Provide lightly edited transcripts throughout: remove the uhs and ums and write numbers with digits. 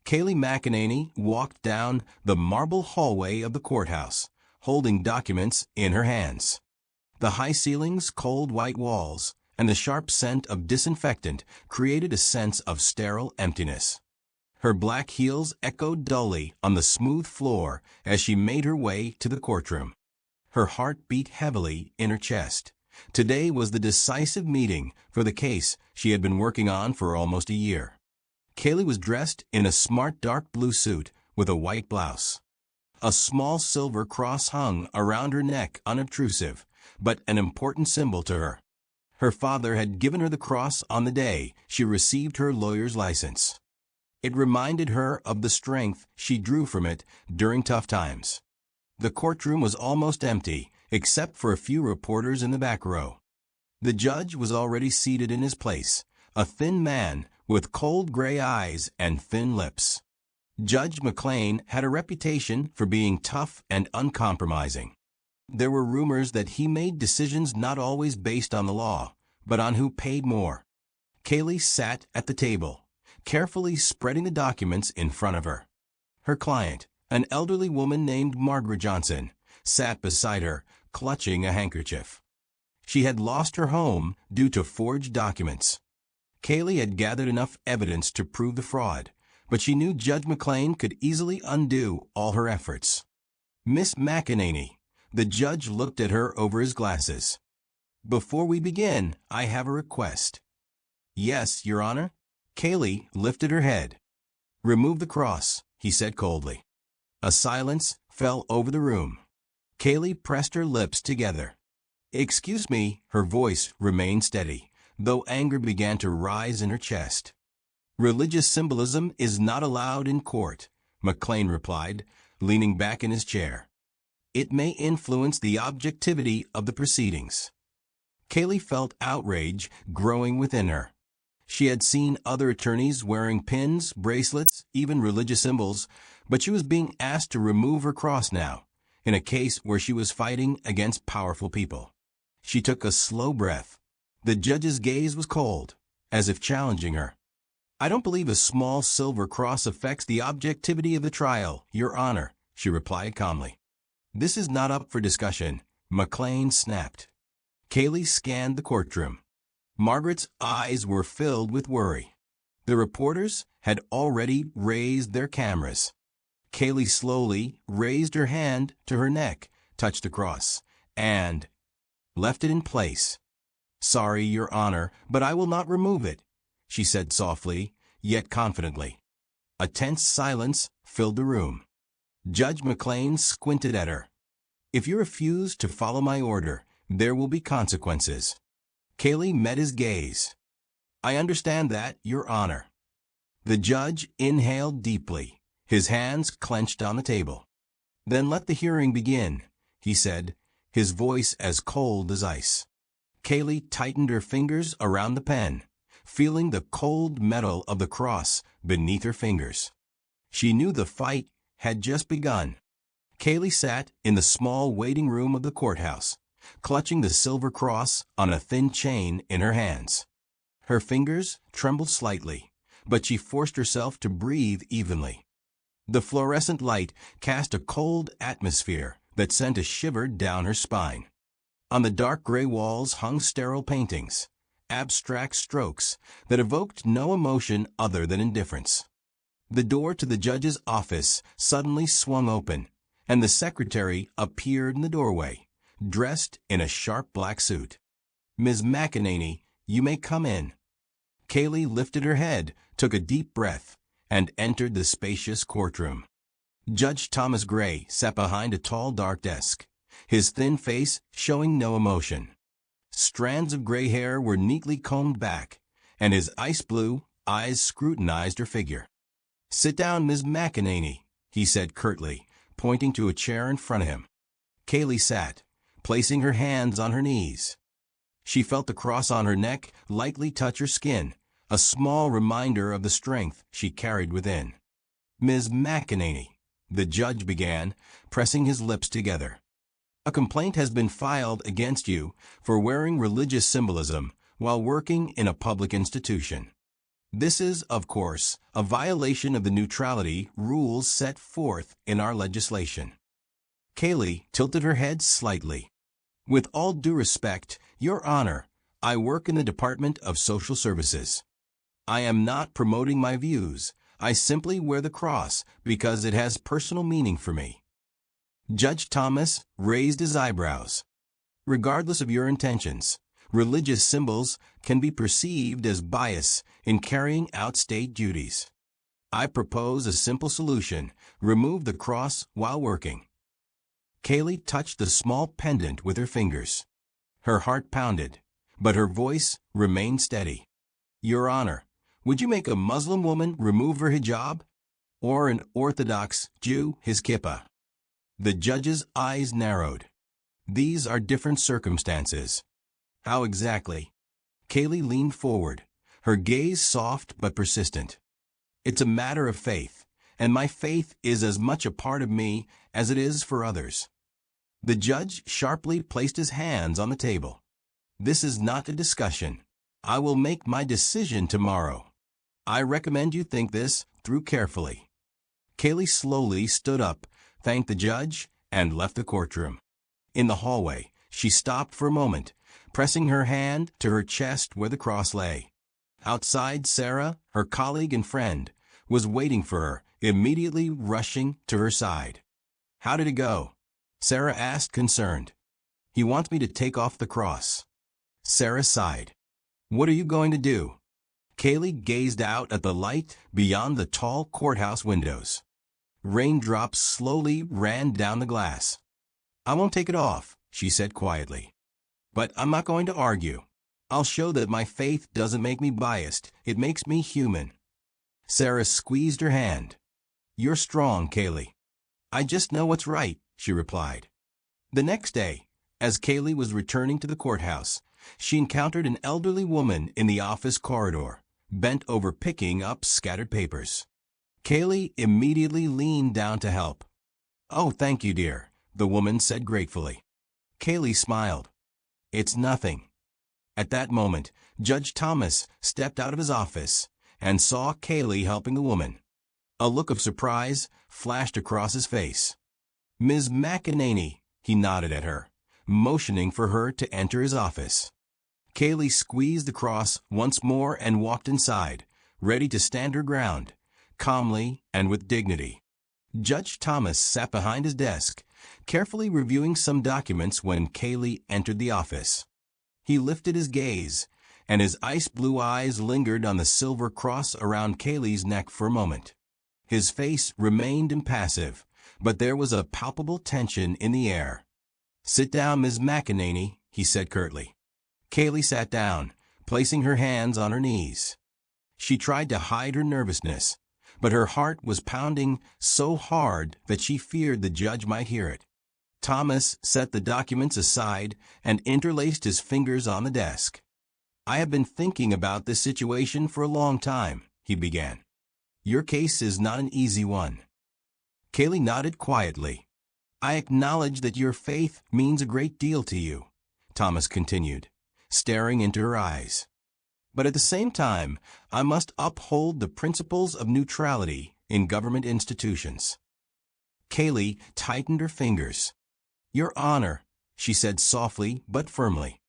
Kaylee McEnany walked down the marble hallway of the courthouse, holding documents in her hands. The high ceilings, cold white walls, and the sharp scent of disinfectant created a sense of sterile emptiness. Her black heels echoed dully on the smooth floor as she made her way to the courtroom. Her heart beat heavily in her chest. Today was the decisive meeting for the case she had been working on for almost a year. Kaylee was dressed in a smart dark blue suit with a white blouse. A small silver cross hung around her neck, unobtrusive, but an important symbol to her. Her father had given her the cross on the day she received her lawyer's license. It reminded her of the strength she drew from it during tough times. The courtroom was almost empty, except for a few reporters in the back row. The judge was already seated in his place, a thin man with cold gray eyes and thin lips. Judge McLean had a reputation for being tough and uncompromising. There were rumors that he made decisions not always based on the law, but on who paid more. Kaylee sat at the table, carefully spreading the documents in front of her. Her client, an elderly woman named Margaret Johnson, sat beside her, clutching a handkerchief. She had lost her home due to forged documents. Kaylee had gathered enough evidence to prove the fraud, but she knew Judge McLean could easily undo all her efforts. Miss McEnany, the judge looked at her over his glasses. Before we begin, I have a request. Yes, Your Honor. Kaylee lifted her head. Remove the cross, he said coldly. A silence fell over the room. Kaylee pressed her lips together. Excuse me, her voice remained steady, though anger began to rise in her chest. Religious symbolism is not allowed in court, McLean replied, leaning back in his chair. It may influence the objectivity of the proceedings. Kaylee felt outrage growing within her. She had seen other attorneys wearing pins, bracelets, even religious symbols, but she was being asked to remove her cross now, in a case where she was fighting against powerful people. She took a slow breath. The judge's gaze was cold, as if challenging her. I don't believe a small silver cross affects the objectivity of the trial, Your Honor, she replied calmly. This is not up for discussion, McLean snapped. Kaylee scanned the courtroom. Margaret's eyes were filled with worry. The reporters had already raised their cameras. Kaylee slowly raised her hand to her neck, touched the cross, and left it in place. Sorry, Your Honor, but I will not remove it, she said softly, yet confidently. A tense silence filled the room. Judge McLean squinted at her. If you refuse to follow my order, there will be consequences. Kaylee met his gaze. I understand that, Your Honor. The judge inhaled deeply, his hands clenched on the table. Then let the hearing begin, he said, his voice as cold as ice. Kaylee tightened her fingers around the pen, feeling the cold metal of the cross beneath her fingers. She knew the fight had just begun. Kaylee sat in the small waiting room of the courthouse, clutching the silver cross on a thin chain in her hands. Her fingers trembled slightly, but she forced herself to breathe evenly. The fluorescent light cast a cold atmosphere that sent a shiver down her spine. On the dark gray walls hung sterile paintings, abstract strokes that evoked no emotion other than indifference. The door to the judge's office suddenly swung open, and the secretary appeared in the doorway, dressed in a sharp black suit. Ms. McEnany, you may come in. Kaylee lifted her head, took a deep breath, and entered the spacious courtroom. Judge Thomas Gray sat behind a tall dark desk, his thin face showing no emotion. Strands of gray hair were neatly combed back, and his ice blue eyes scrutinized her figure. Sit down, Ms. McEnany, he said curtly, pointing to a chair in front of him. Kaylee sat, placing her hands on her knees. She felt the cross on her neck lightly touch her skin, a small reminder of the strength she carried within. Ms. McEnany, the judge began, pressing his lips together. A complaint has been filed against you for wearing religious symbolism while working in a public institution. This is, of course, a violation of the neutrality rules set forth in our legislation. Kaylee tilted her head slightly. With all due respect, Your Honor, I work in the Department of Social Services. I am not promoting my views. I simply wear the cross because it has personal meaning for me. Judge Thomas raised his eyebrows. Regardless of your intentions, religious symbols can be perceived as bias in carrying out state duties. I propose a simple solution: remove the cross while working. Kaylee touched the small pendant with her fingers. Her heart pounded, but her voice remained steady. Your Honor, would you make a Muslim woman remove her hijab? Or an Orthodox Jew his kippah? The judge's eyes narrowed. These are different circumstances. How exactly? Kaylee leaned forward, her gaze soft but persistent. It's a matter of faith, and my faith is as much a part of me as it is for others. The judge sharply placed his hands on the table. This is not a discussion. I will make my decision tomorrow. I recommend you think this through carefully. Kaylee slowly stood up, thanked the judge, and left the courtroom. In the hallway, she stopped for a moment, pressing her hand to her chest where the cross lay. Outside, Sarah, her colleague and friend, was waiting for her, immediately rushing to her side. How did it go? Sarah asked, concerned. He wants me to take off the cross. Sarah sighed. What are you going to do? Kaylee gazed out at the light beyond the tall courthouse windows. Raindrops slowly ran down the glass. I won't take it off, she said quietly. But I'm not going to argue. I'll show that my faith doesn't make me biased, it makes me human. Sarah squeezed her hand. You're strong, Kaylee. I just know what's right, she replied. The next day, as Kaylee was returning to the courthouse, she encountered an elderly woman in the office corridor, bent over picking up scattered papers. Kaylee immediately leaned down to help. Oh, thank you, dear, the woman said gratefully. Kaylee smiled. It's nothing. At that moment, Judge Thomas stepped out of his office and saw Kaylee helping the woman. A look of surprise flashed across his face. Ms. McEnany, he nodded at her, motioning for her to enter his office. Kaylee squeezed the cross once more and walked inside, ready to stand her ground, calmly and with dignity. Judge Thomas sat behind his desk, carefully reviewing some documents when Kaylee entered the office. He lifted his gaze, and his ice-blue eyes lingered on the silver cross around Kaylee's neck for a moment. His face remained impassive, but there was a palpable tension in the air. Sit down, Ms. McEnany, he said curtly. Kaylee sat down, placing her hands on her knees. She tried to hide her nervousness, but her heart was pounding so hard that she feared the judge might hear it. Thomas set the documents aside and interlaced his fingers on the desk. I have been thinking about this situation for a long time, he began. Your case is not an easy one. Kaylee nodded quietly. I acknowledge that your faith means a great deal to you, Thomas continued, staring into her eyes. But at the same time, I must uphold the principles of neutrality in government institutions. Kaylee tightened her fingers. Your Honor, she said softly but firmly.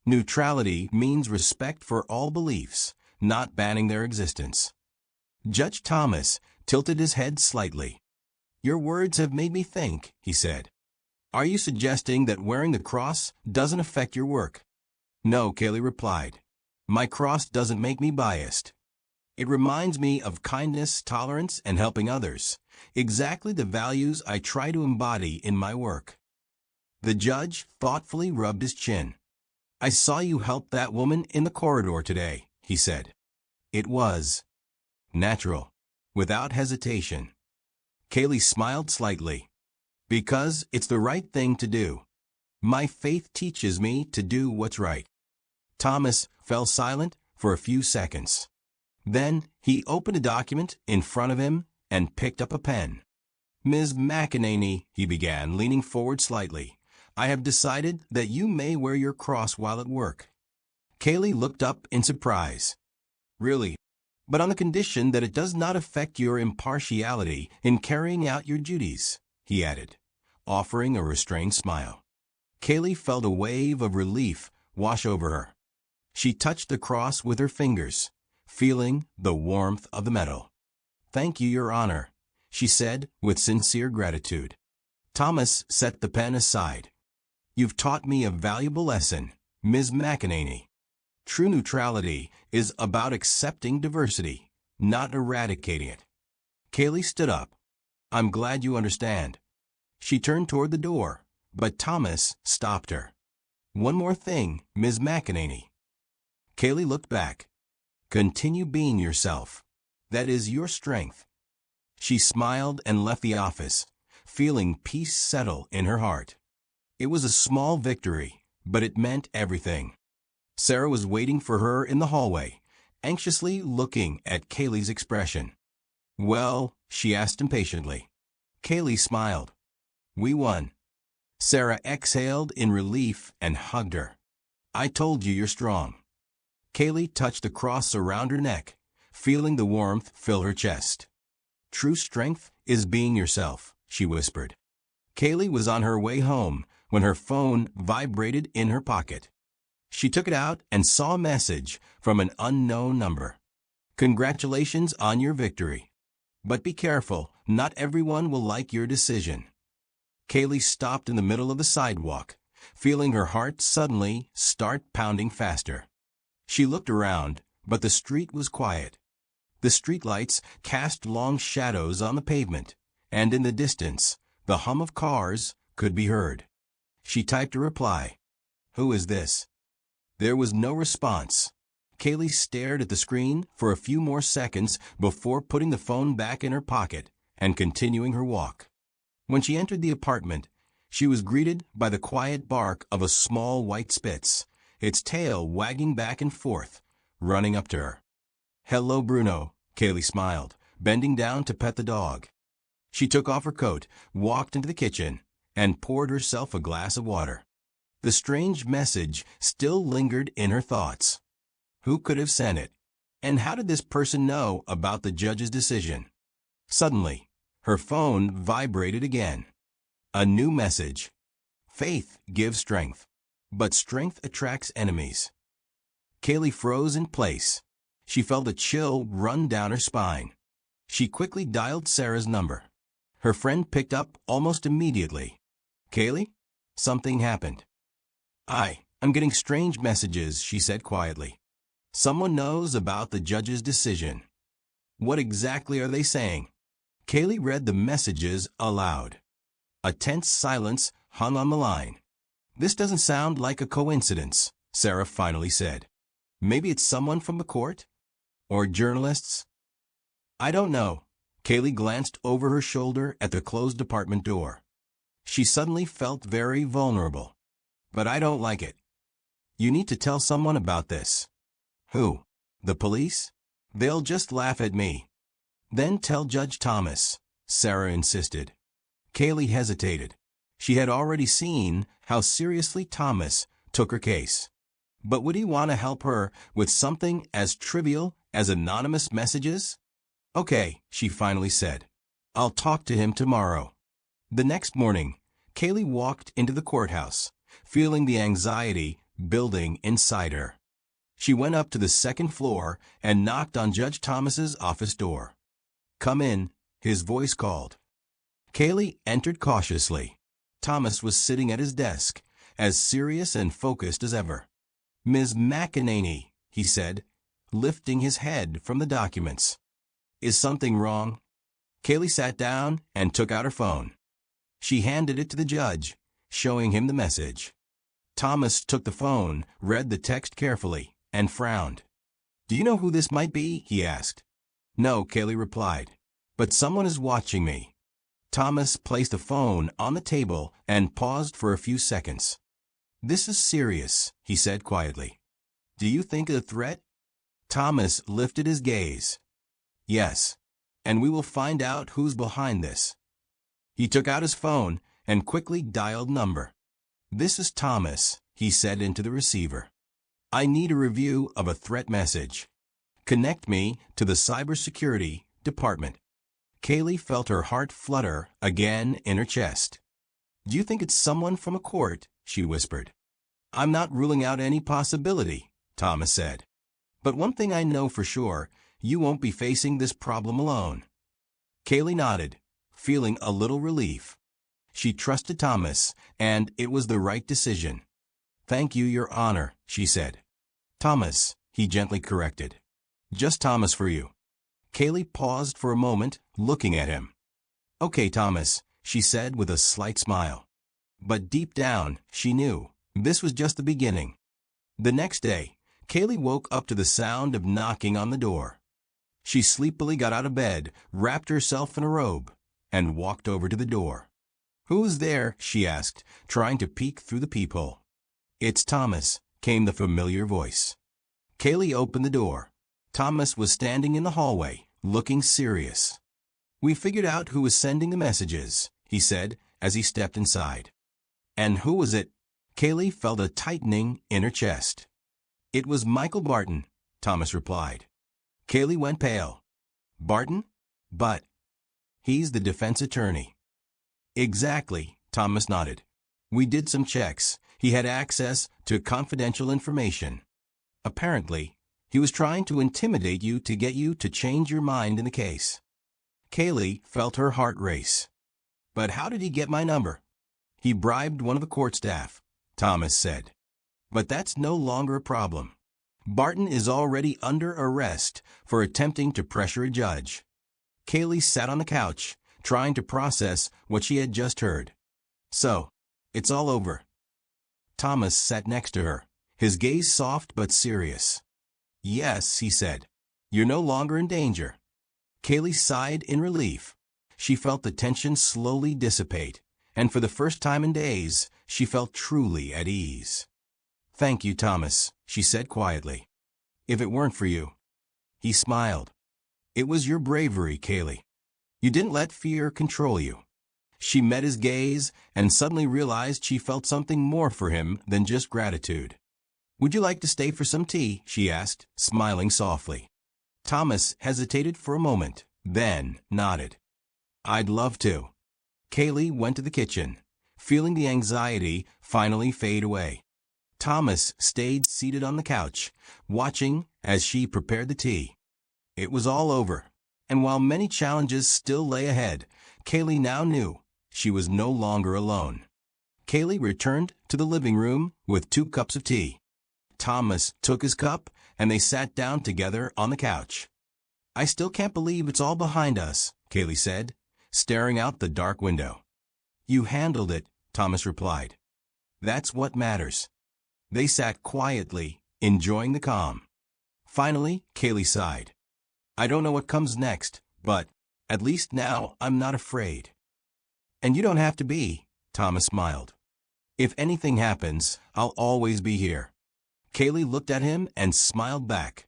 Neutrality means respect for all beliefs, not banning their existence. Judge Thomas tilted his head slightly. Your words have made me think, he said. Are you suggesting that wearing the cross doesn't affect your work? No, Kaylee replied. My cross doesn't make me biased. It reminds me of kindness, tolerance, and helping others, exactly the values I try to embody in my work. The judge thoughtfully rubbed his chin. I saw you help that woman in the corridor today, he said. It was natural, without hesitation. Kaylee smiled slightly. Because it's the right thing to do. My faith teaches me to do what's right. Thomas fell silent for a few seconds. Then he opened a document in front of him and picked up a pen. Ms. McEnany, he began, leaning forward slightly, I have decided that you may wear your cross while at work. Kaylee looked up in surprise. Really? but on the condition that it does not affect your impartiality in carrying out your duties," he added, offering a restrained smile. Kaylee felt a wave of relief wash over her. She touched the cross with her fingers, feeling the warmth of the metal. "Thank you, Your Honor," she said with sincere gratitude. Thomas set the pen aside. "You've taught me a valuable lesson, Ms. McEnany. True neutrality is about accepting diversity, not eradicating it." Kaylee stood up. "I'm glad you understand." She turned toward the door, but Thomas stopped her. "One more thing, Ms. McEnany." Kaylee looked back. "Continue being yourself. That is your strength." She smiled and left the office, feeling peace settle in her heart. It was a small victory, but it meant everything. Sarah was waiting for her in the hallway, anxiously looking at Kaylee's expression. "Well?" she asked impatiently. Kaylee smiled. "We won." Sarah exhaled in relief and hugged her. "I told you you're strong." Kaylee touched the cross around her neck, feeling the warmth fill her chest. "True strength is being yourself," she whispered. Kaylee was on her way home when her phone vibrated in her pocket. She took it out and saw a message from an unknown number. "Congratulations on your victory. But be careful, not everyone will like your decision." Kaylee stopped in the middle of the sidewalk, feeling her heart suddenly start pounding faster. She looked around, but the street was quiet. The streetlights cast long shadows on the pavement, and in the distance, the hum of cars could be heard. She typed a reply. "Who is this?" There was no response. Kaylee stared at the screen for a few more seconds before putting the phone back in her pocket and continuing her walk. When she entered the apartment, she was greeted by the quiet bark of a small white Spitz, its tail wagging back and forth, running up to her. "Hello, Bruno," Kaylee smiled, bending down to pet the dog. She took off her coat, walked into the kitchen, and poured herself a glass of water. The strange message still lingered in her thoughts. Who could have sent it? And how did this person know about the judge's decision? Suddenly, her phone vibrated again. A new message. "Faith gives strength, but strength attracts enemies." Kaylee froze in place. She felt a chill run down her spine. She quickly dialed Sarah's number. Her friend picked up almost immediately. "Kaylee?" Something happened. I'm getting strange messages," she said quietly. "Someone knows about the judge's decision." "What exactly are they saying?" Kaylee read the messages aloud. A tense silence hung on the line. "This doesn't sound like a coincidence," Sarah finally said. "Maybe it's someone from the court? Or journalists?" "I don't know." Kaylee glanced over her shoulder at the closed apartment door. She suddenly felt very vulnerable. "But I don't like it. You need to tell someone about this." "Who? The police? They'll just laugh at me." "Then tell Judge Thomas," Sarah insisted. Kaylee hesitated. She had already seen how seriously Thomas took her case. But would he want to help her with something as trivial as anonymous messages? "Okay," she finally said. "I'll talk to him tomorrow." The next morning, Kaylee walked into the courthouse, feeling the anxiety building inside her. She went up to the second floor and knocked on Judge Thomas's office door. "Come in," his voice called. Kaylee entered cautiously. Thomas was sitting at his desk, as serious and focused as ever. "Ms. McEnany," he said, lifting his head from the documents. "Is something wrong?" Kaylee sat down and took out her phone. She handed it to the judge, showing him the message. Thomas took the phone, read the text carefully, and frowned. "Do you know who this might be?" he asked. "No," Kaylee replied, "but someone is watching me." Thomas placed the phone on the table and paused for a few seconds. "This is serious," he said quietly. "Do you think it a threat?" Thomas lifted his gaze. "Yes, and we will find out who's behind this." He took out his phone and quickly dialed number. "This is Thomas," he said into the receiver. "I need a review of a threat message." Connect me to the cybersecurity department. Kaylee felt her heart flutter again in her chest. Do you think it's someone from a court? She whispered. I'm not ruling out any possibility, Thomas said. But one thing I know for sure, you won't be facing this problem alone. Kaylee nodded, feeling a little relief. She trusted Thomas, and it was the right decision. Thank you, Your Honor, she said. Thomas, he gently corrected. Just Thomas for you. Kaylee paused for a moment, looking at him. Okay, Thomas, she said with a slight smile. But deep down, she knew this was just the beginning. The next day, Kaylee woke up to the sound of knocking on the door. She sleepily got out of bed, wrapped herself in a robe, and walked over to the door. Who's there? She asked, trying to peek through the peephole. It's Thomas, came the familiar voice. Kaylee opened the door. Thomas was standing in the hallway, looking serious. We figured out who was sending the messages, he said as he stepped inside. And who was it? Kaylee felt a tightening in her chest. It was Michael Barton, Thomas replied. Kaylee went pale. Barton? But he's the defense attorney. Exactly, Thomas nodded. We did some checks. He had access to confidential information. Apparently, he was trying to intimidate you to get you to change your mind in the case. Kaylee felt her heart race. But how did he get my number? He bribed one of the court staff, Thomas said. But that's no longer a problem. Barton is already under arrest for attempting to pressure a judge. Kaylee sat on the couch, trying to process what she had just heard. So, it's all over. Thomas sat next to her, his gaze soft but serious. Yes, he said. You're no longer in danger. Kaylee sighed in relief. She felt the tension slowly dissipate, and for the first time in days, she felt truly at ease. Thank you, Thomas, she said quietly. If it weren't for you. He smiled. It was your bravery, Kaylee. You didn't let fear control you. She met his gaze and suddenly realized she felt something more for him than just gratitude. Would you like to stay for some tea? She asked, smiling softly. Thomas hesitated for a moment, then nodded. I'd love to. Kaylee went to the kitchen, feeling the anxiety finally fade away. Thomas stayed seated on the couch, watching as she prepared the tea. It was all over, and while many challenges still lay ahead, Kaylee now knew she was no longer alone. Kaylee returned to the living room with 2 cups of tea. Thomas took his cup, and they sat down together on the couch. I still can't believe it's all behind us, Kaylee said, staring out the dark window. You handled it, Thomas replied. That's what matters. They sat quietly, enjoying the calm. Finally, Kaylee sighed. I don't know what comes next, but at least now I'm not afraid. And you don't have to be, Thomas smiled. If anything happens, I'll always be here. Kaylee looked at him and smiled back.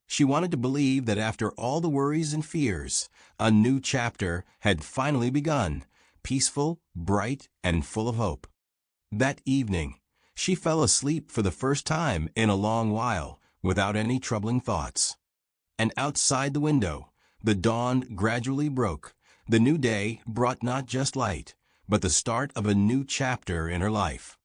She wanted to believe that after all the worries and fears, a new chapter had finally begun, peaceful, bright, and full of hope. That evening, she fell asleep for the first time in a long while, without any troubling thoughts. And outside the window, the dawn gradually broke. The new day brought not just light, but the start of a new chapter in her life.